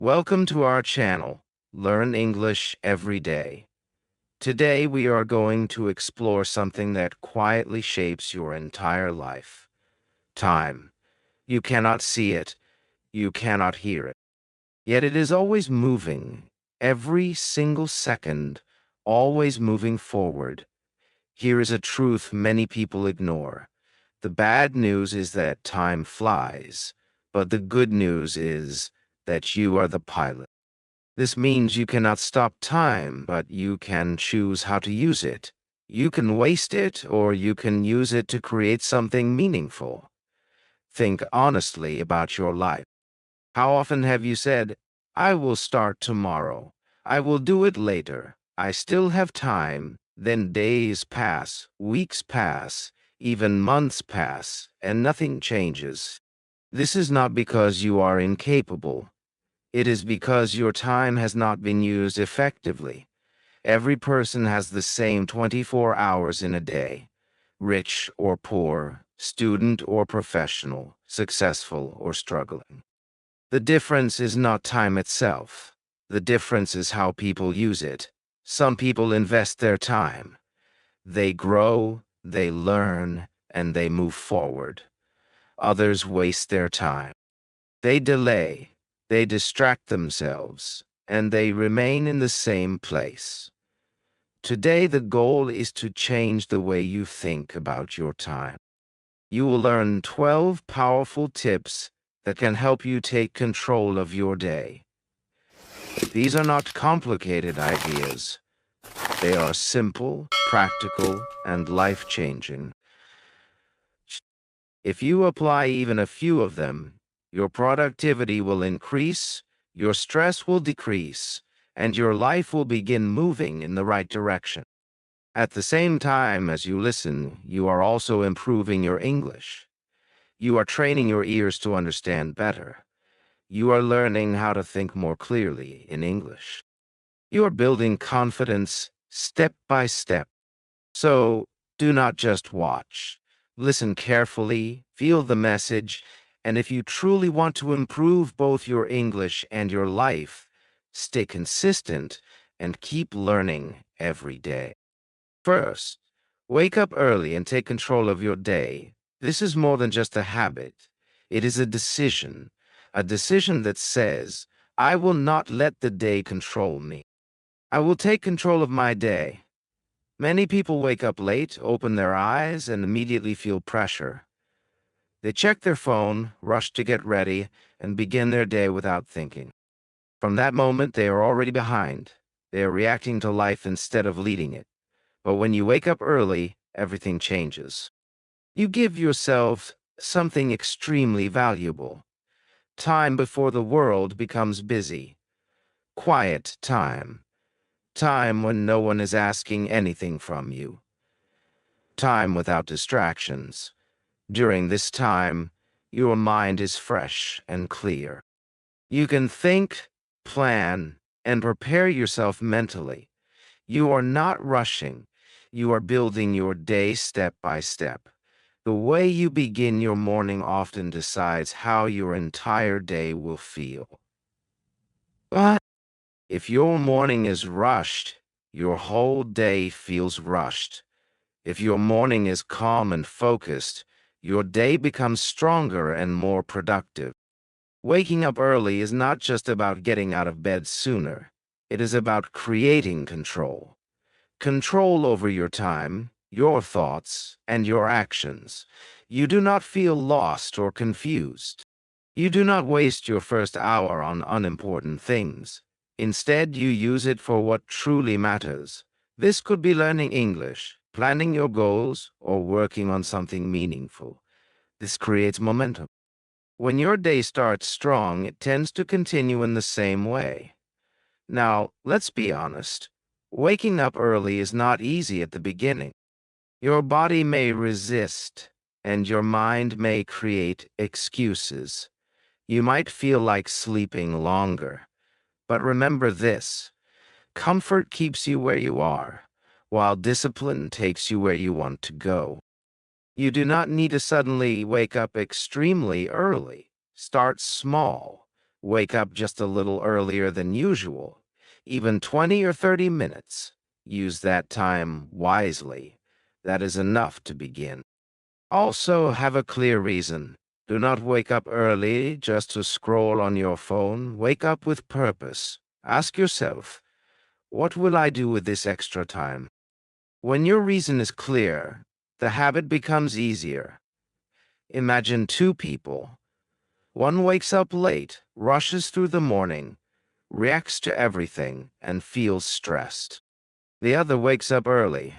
Welcome to our channel, Learn English Every Day. Today we are going to explore something that quietly shapes your entire life. Time. You cannot see it, you cannot hear it. Yet it is always moving, every single second, always moving forward. Here is a truth many people ignore. The bad news is that time flies, but the good news is that you are the pilot. This means you cannot stop time, but you can choose how to use it. You can waste it, or you can use it to create something meaningful. Think honestly about your life. How often have you said, I will start tomorrow. I will do it later. I still have time. Then days pass, weeks pass, even months pass, and nothing changes. This is not because you are incapable. It is because your time has not been used effectively. Every person has the same 24 hours in a day, rich or poor, student or professional, successful or struggling. The difference is not time itself. The difference is how people use it. Some people invest their time. They grow, they learn, and they move forward. Others waste their time. They delay, they distract themselves, and they remain in the same place. Today, the goal is to change the way you think about your time. You will learn 12 powerful tips that can help you take control of your day. These are not complicated ideas. They are simple, practical, and life-changing. If you apply even a few of them, your productivity will increase, your stress will decrease, and your life will begin moving in the right direction. At the same time as you listen, you are also improving your English. You are training your ears to understand better. You are learning how to think more clearly in English. You are building confidence step by step. So, do not just watch. Listen carefully, feel the message, and if you truly want to improve both your English and your life, stay consistent and keep learning every day. First, wake up early and take control of your day. This is more than just a habit. It is a decision that says, I will not let the day control me. I will take control of my day. Many people wake up late, open their eyes, and immediately feel pressure. They check their phone, rush to get ready, and begin their day without thinking. From that moment, they are already behind. They are reacting to life instead of leading it. But when you wake up early, everything changes. You give yourself something extremely valuable. Time before the world becomes busy. Quiet time. Time when no one is asking anything from you. Time without distractions. During this time, your mind is fresh and clear. You can think, plan, and prepare yourself mentally. You are not rushing. You are building your day step by step. The way you begin your morning often decides how your entire day will feel. But if your morning is rushed, your whole day feels rushed. If your morning is calm and focused, your day becomes stronger and more productive. Waking up early is not just about getting out of bed sooner. It is about creating control. Control over your time, your thoughts, and your actions. You do not feel lost or confused. You do not waste your first hour on unimportant things. Instead, you use it for what truly matters. This could be learning English, planning your goals, or working on something meaningful. This creates momentum. When your day starts strong, it tends to continue in the same way. Now, let's be honest. Waking up early is not easy at the beginning. Your body may resist, and your mind may create excuses. You might feel like sleeping longer. But remember this: comfort keeps you where you are, while discipline takes you where you want to go. You do not need to suddenly wake up extremely early. Start small. Wake up just a little earlier than usual, even 20 or 30 minutes. Use that time wisely. That is enough to begin. Also, have a clear reason. Do not wake up early just to scroll on your phone. Wake up with purpose. Ask yourself, what will I do with this extra time? When your reason is clear, the habit becomes easier. Imagine two people. One wakes up late, rushes through the morning, reacts to everything, and feels stressed. The other wakes up early,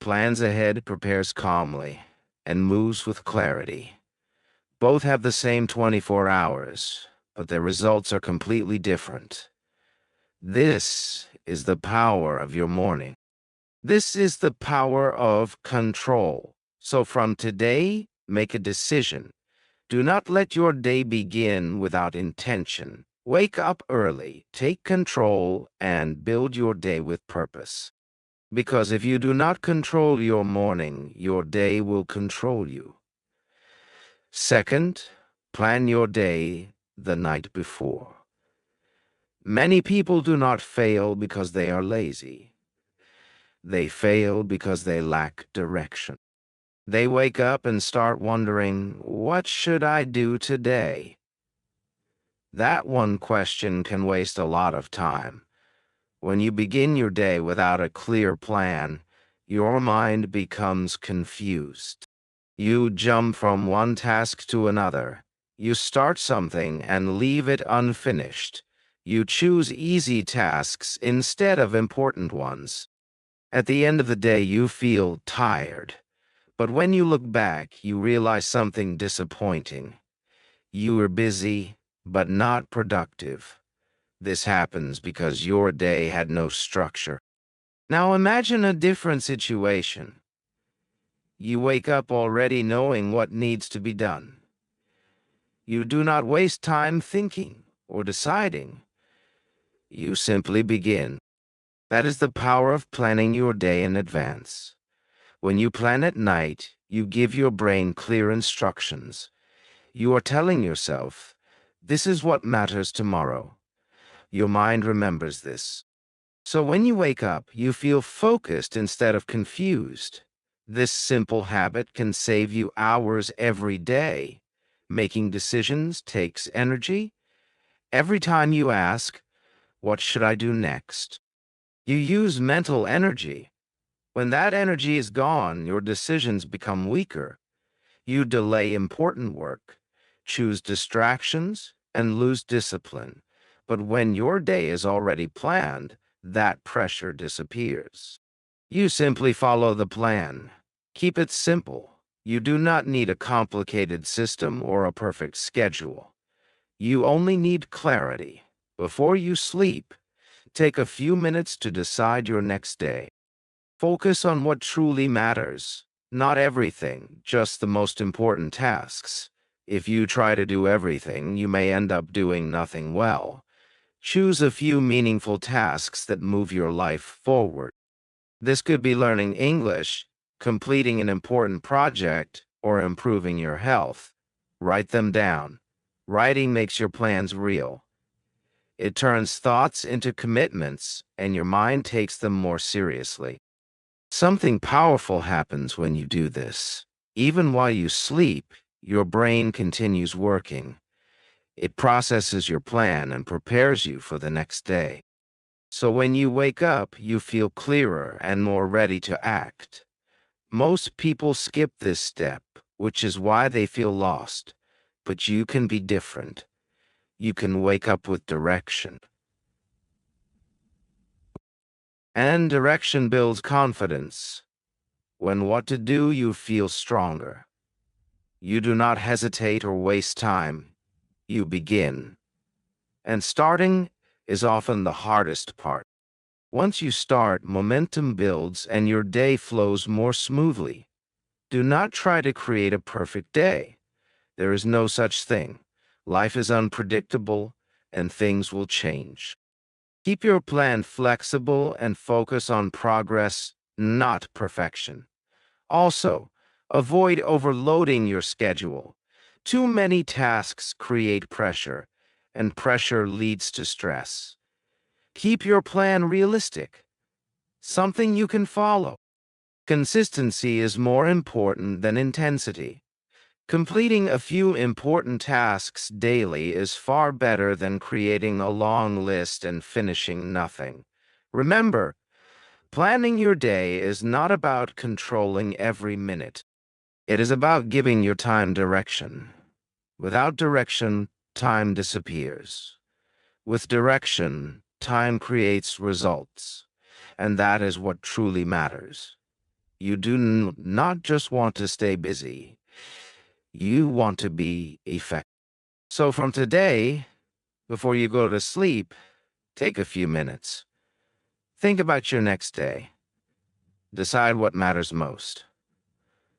plans ahead, prepares calmly, and moves with clarity. Both have the same 24 hours, but their results are completely different. This is the power of your morning. This is the power of control. So from today, make a decision. Do not let your day begin without intention. Wake up early, take control, and build your day with purpose. Because if you do not control your morning, your day will control you. Second, plan your day the night before. Many people do not fail because they are lazy. They fail because they lack direction. They wake up and start wondering, what should I do today? That one question can waste a lot of time. When you begin your day without a clear plan, your mind becomes confused. You jump from one task to another. You start something and leave it unfinished. You choose easy tasks instead of important ones. At the end of the day, you feel tired. But when you look back, you realize something disappointing. You were busy, but not productive. This happens because your day had no structure. Now imagine a different situation. You wake up already knowing what needs to be done. You do not waste time thinking or deciding. You simply begin. That is the power of planning your day in advance. When you plan at night, you give your brain clear instructions. You are telling yourself, this is what matters tomorrow. Your mind remembers this. So when you wake up, you feel focused instead of confused. This simple habit can save you hours every day. Making decisions takes energy. Every time you ask, what should I do next? You use mental energy. When that energy is gone, your decisions become weaker. You delay important work, choose distractions, and lose discipline. But when your day is already planned, that pressure disappears. You simply follow the plan. Keep it simple. You do not need a complicated system or a perfect schedule. You only need clarity. Before you sleep, take a few minutes to decide your next day. Focus on what truly matters. Not everything, just the most important tasks. If you try to do everything, you may end up doing nothing well. Choose a few meaningful tasks that move your life forward. This could be learning English, completing an important project, or improving your health. Write them down. Writing makes your plans real. It turns thoughts into commitments, and your mind takes them more seriously. Something powerful happens when you do this. Even while you sleep, your brain continues working. It processes your plan and prepares you for the next day. So when you wake up, you feel clearer and more ready to act. Most people skip this step, which is why they feel lost. But you can be different. You can wake up with direction. And direction builds confidence. When what to do, you feel stronger. You do not hesitate or waste time. You begin. And starting is often the hardest part. Once you start, momentum builds and your day flows more smoothly. Do not try to create a perfect day. There is no such thing. Life is unpredictable and things will change. Keep your plan flexible and focus on progress, not perfection. Also, avoid overloading your schedule. Too many tasks create pressure, and pressure leads to stress. Keep your plan realistic, something you can follow. Consistency is more important than intensity. Completing a few important tasks daily is far better than creating a long list and finishing nothing. Remember, planning your day is not about controlling every minute. It is about giving your time direction. Without direction, time disappears. With direction, time creates results. And that is what truly matters. You do not just want to stay busy. You want to be effective. So from today, before you go to sleep, take a few minutes. Think about your next day. Decide what matters most.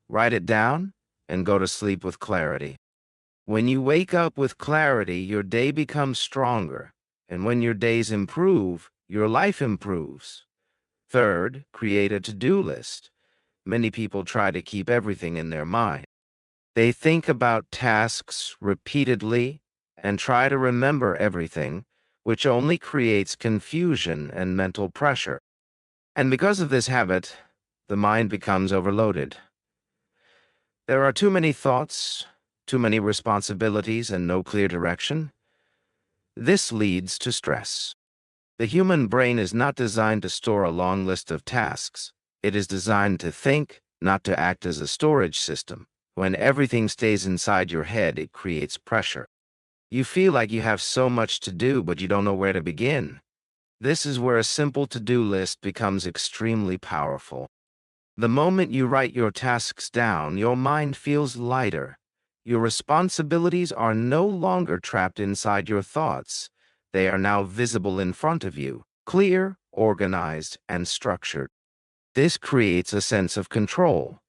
Write it down and go to sleep with clarity. When you wake up with clarity, your day becomes stronger. And when your days improve, your life improves. Third, create a to-do list. Many people try to keep everything in their mind. They think about tasks repeatedly and try to remember everything, which only creates confusion and mental pressure. And because of this habit, the mind becomes overloaded. There are too many thoughts, too many responsibilities, and no clear direction. This leads to stress. The human brain is not designed to store a long list of tasks. It is designed to think, not to act as a storage system. When everything stays inside your head, it creates pressure. You feel like you have so much to do, but you don't know where to begin. This is where a simple to-do list becomes extremely powerful. The moment you write your tasks down, your mind feels lighter. Your responsibilities are no longer trapped inside your thoughts. They are now visible in front of you, clear, organized, and structured. This creates a sense of control.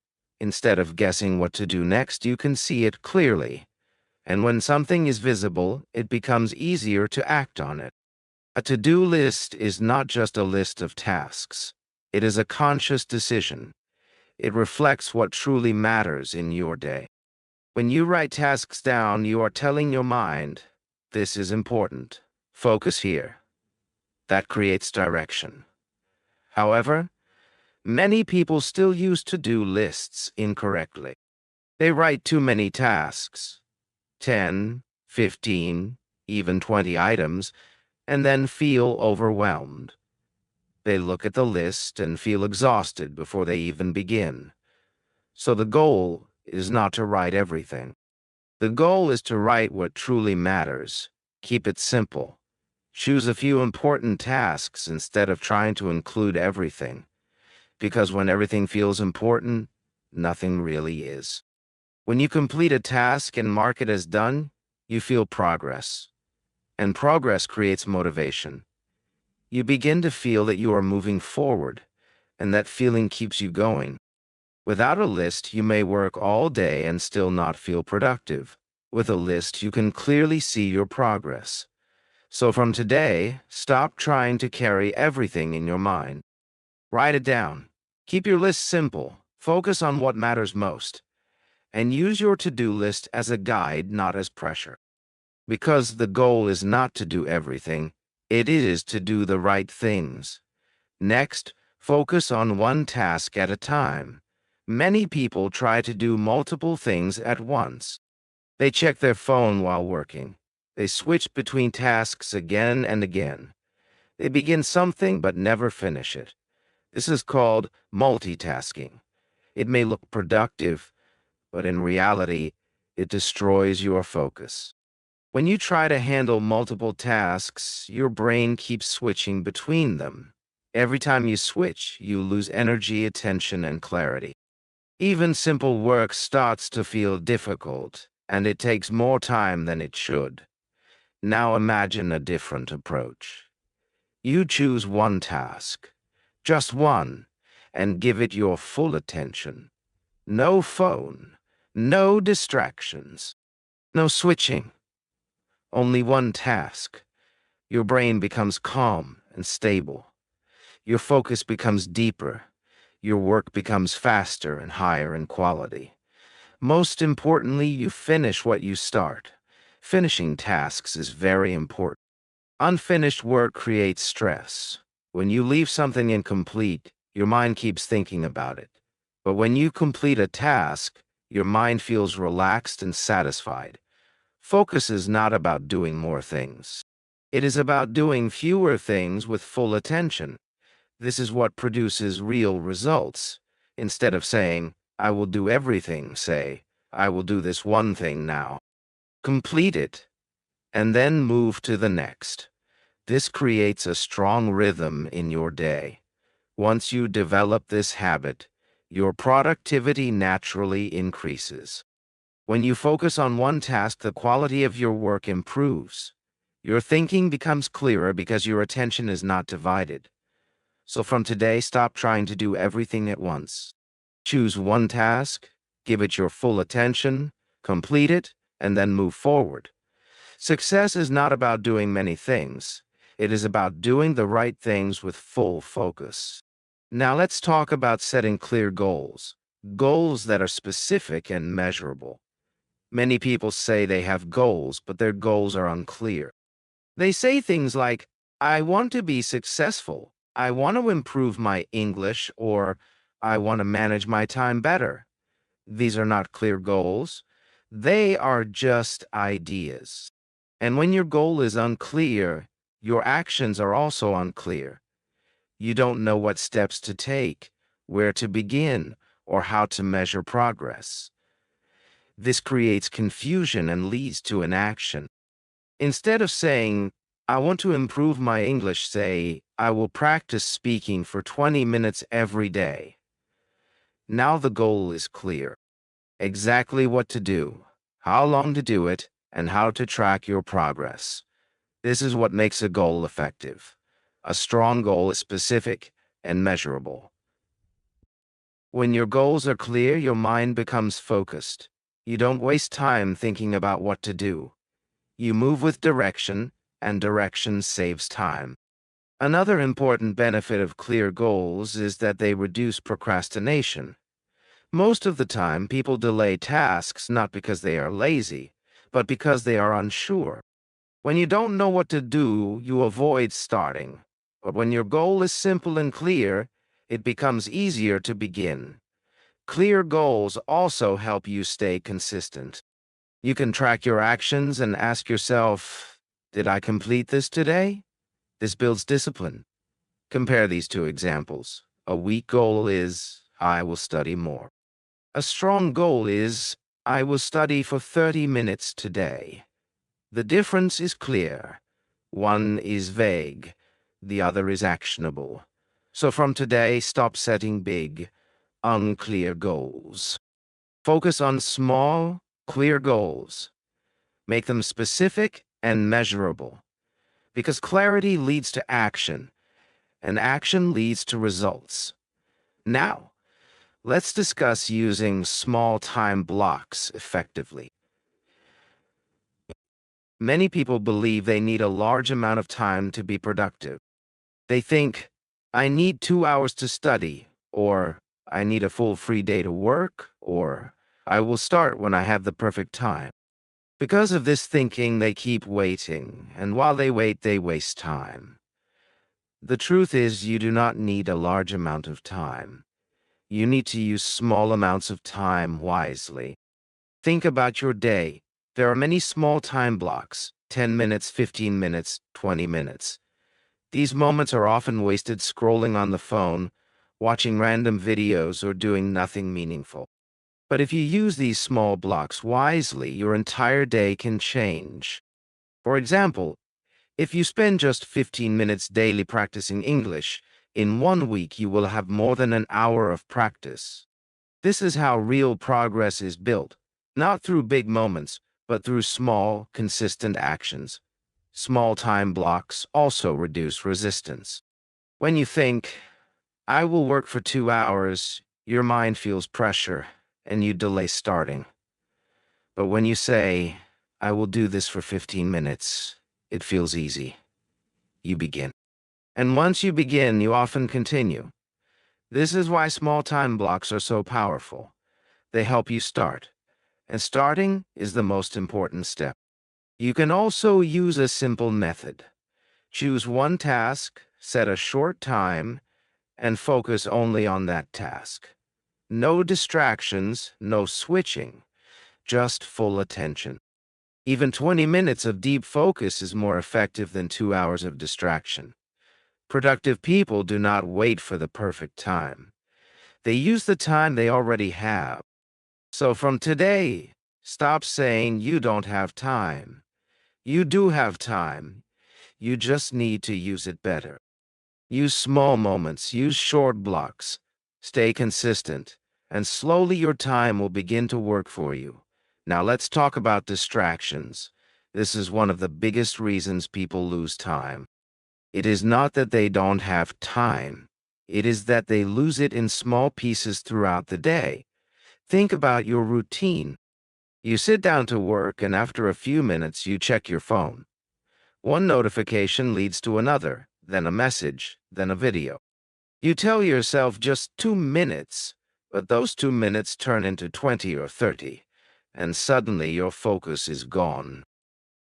Instead of guessing what to do next, you can see it clearly. And when something is visible, it becomes easier to act on it. A to-do list is not just a list of tasks. It is a conscious decision. It reflects what truly matters in your day. When you write tasks down, you are telling your mind, this is important. Focus here. That creates direction. However, many people still use to-do lists incorrectly. They write too many tasks, 10, 15, even 20 items, and then feel overwhelmed. They look at the list and feel exhausted before they even begin. So the goal is not to write everything. The goal is to write what truly matters. Keep it simple. Choose a few important tasks instead of trying to include everything. Because when everything feels important, nothing really is. When you complete a task and mark it as done, you feel progress. And progress creates motivation. You begin to feel that you are moving forward, and that feeling keeps you going. Without a list, you may work all day and still not feel productive. With a list, you can clearly see your progress. So from today, stop trying to carry everything in your mind. Write it down. Keep your list simple. Focus on what matters most. And use your to-do list as a guide, not as pressure. Because the goal is not to do everything, it is to do the right things. Next, focus on one task at a time. Many people try to do multiple things at once. They check their phone while working. They switch between tasks again and again. They begin something but never finish it. This is called multitasking. It may look productive, but in reality, it destroys your focus. When you try to handle multiple tasks, your brain keeps switching between them. Every time you switch, you lose energy, attention, and clarity. Even simple work starts to feel difficult, and it takes more time than it should. Now imagine a different approach. You choose one task, just one, and give it your full attention. No phone, no distractions, no switching. Only one task. Your brain becomes calm and stable. Your focus becomes deeper. Your work becomes faster and higher in quality. Most importantly, you finish what you start. Finishing tasks is very important. Unfinished work creates stress. When you leave something incomplete, your mind keeps thinking about it. But when you complete a task, your mind feels relaxed and satisfied. Focus is not about doing more things. It is about doing fewer things with full attention. This is what produces real results. Instead of saying, I will do everything, say, I will do this one thing now. Complete it, and then move to the next. This creates a strong rhythm in your day. Once you develop this habit, your productivity naturally increases. When you focus on one task, the quality of your work improves. Your thinking becomes clearer because your attention is not divided. So from today, stop trying to do everything at once. Choose one task, give it your full attention, complete it, and then move forward. Success is not about doing many things. It is about doing the right things with full focus. Now let's talk about setting clear goals. Goals that are specific and measurable. Many people say they have goals, but their goals are unclear. They say things like, I want to be successful, I want to improve my English, or I want to manage my time better. These are not clear goals. They are just ideas. And when your goal is unclear, your actions are also unclear. You don't know what steps to take, where to begin, or how to measure progress. This creates confusion and leads to inaction. Instead of saying, I want to improve my English, say, I will practice speaking for 20 minutes every day. Now the goal is clear. Exactly what to do, how long to do it, and how to track your progress. This is what makes a goal effective. A strong goal is specific and measurable. When your goals are clear, your mind becomes focused. You don't waste time thinking about what to do. You move with direction, and direction saves time. Another important benefit of clear goals is that they reduce procrastination. Most of the time, people delay tasks not because they are lazy, but because they are unsure. When you don't know what to do, you avoid starting. But when your goal is simple and clear, it becomes easier to begin. Clear goals also help you stay consistent. You can track your actions and ask yourself, did I complete this today? This builds discipline. Compare these two examples. A weak goal is, I will study more. A strong goal is, I will study for 30 minutes today. The difference is clear. One is vague, the other is actionable. So from today, stop setting big, unclear goals. Focus on small, clear goals. Make them specific and measurable. Because clarity leads to action, and action leads to results. Now, let's discuss using small time blocks effectively. Many people believe they need a large amount of time to be productive. They think, I need 2 hours to study, or I need a full free day to work, or I will start when I have the perfect time. Because of this thinking, they keep waiting, and while they wait, they waste time. The truth is, you do not need a large amount of time. You need to use small amounts of time wisely. Think about your day. There are many small time blocks, 10 minutes, 15 minutes, 20 minutes. These moments are often wasted scrolling on the phone, watching random videos, or doing nothing meaningful. But if you use these small blocks wisely, your entire day can change. For example, if you spend just 15 minutes daily practicing English, in 1 week you will have more than an hour of practice. This is how real progress is built, not through big moments, but through small, consistent actions. Small time blocks also reduce resistance. When you think, I will work for 2 hours, your mind feels pressure and you delay starting. But when you say, I will do this for 15 minutes, it feels easy. You begin. And once you begin, you often continue. This is why small time blocks are so powerful. They help you start. And starting is the most important step. You can also use a simple method. Choose one task, set a short time, and focus only on that task. No distractions, no switching, just full attention. Even 20 minutes of deep focus is more effective than 2 hours of distraction. Productive people do not wait for the perfect time. They use the time they already have. So from today, stop saying you don't have time. You do have time. You just need to use it better. Use small moments, use short blocks. Stay consistent, and slowly your time will begin to work for you. Now let's talk about distractions. This is one of the biggest reasons people lose time. It is not that they don't have time. It is that they lose it in small pieces throughout the day. Think about your routine. You sit down to work, and after a few minutes, you check your phone. One notification leads to another, then a message, then a video. You tell yourself just 2 minutes, but those 2 minutes turn into 20 or 30, and suddenly your focus is gone.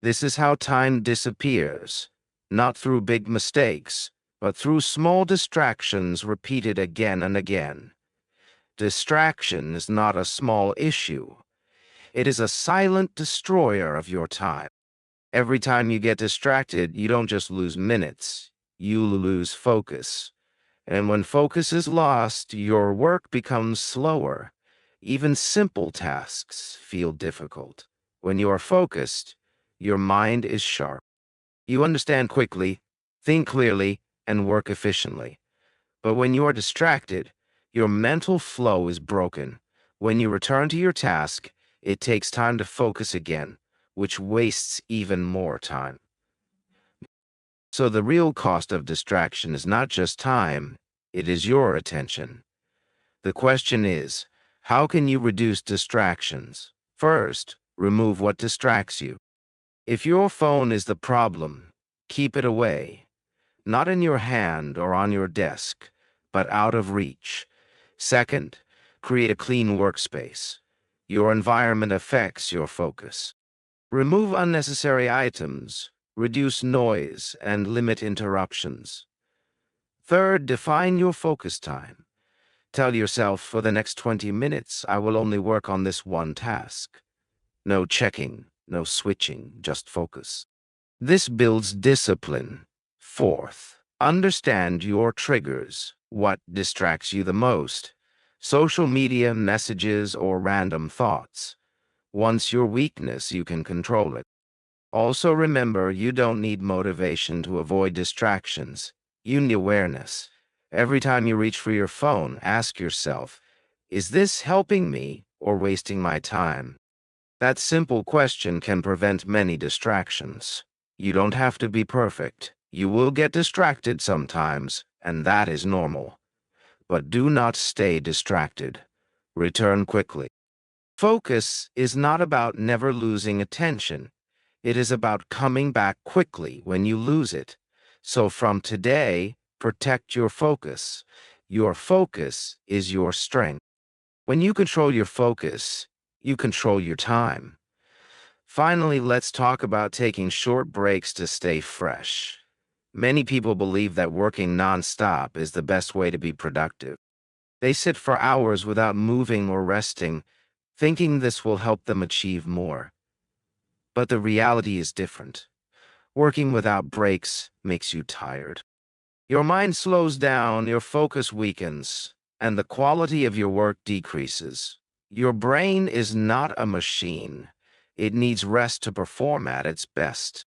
This is how time disappears, not through big mistakes, but through small distractions repeated again and again. Distraction is not a small issue. It is a silent destroyer of your time. Every time you get distracted, you don't just lose minutes, you lose focus. And when focus is lost, your work becomes slower. Even simple tasks feel difficult. When you are focused, your mind is sharp. You understand quickly, think clearly, and work efficiently. But when you are distracted, your mental flow is broken. When you return to your task, it takes time to focus again, which wastes even more time. So the real cost of distraction is not just time, it is your attention. The question is, how can you reduce distractions? First, remove what distracts you. If your phone is the problem, keep it away, not in your hand or on your desk, but out of reach. Second, create a clean workspace. Your environment affects your focus. Remove unnecessary items, reduce noise, and limit interruptions. Third, define your focus time. Tell yourself, for the next 20 minutes, I will only work on this one task. No checking, no switching, just focus. This builds discipline. Fourth, understand your triggers. What distracts you the most? Social media, messages, or random thoughts. Once your weakness, you can control it. Also remember, you don't need motivation to avoid distractions. You need awareness. Every time you reach for your phone, ask yourself, is this helping me or wasting my time? That simple question can prevent many distractions. You don't have to be perfect. You will get distracted sometimes, and that is normal. But do not stay distracted. Return quickly. Focus is not about never losing attention. It is about coming back quickly when you lose it. So from today, protect your focus. Your focus is your strength. When you control your focus, you control your time. Finally, let's talk about taking short breaks to stay fresh. Many people believe that working nonstop is the best way to be productive. They sit for hours without moving or resting, thinking this will help them achieve more. But the reality is different. Working without breaks makes you tired. Your mind slows down, your focus weakens, and the quality of your work decreases. Your brain is not a machine. It needs rest to perform at its best.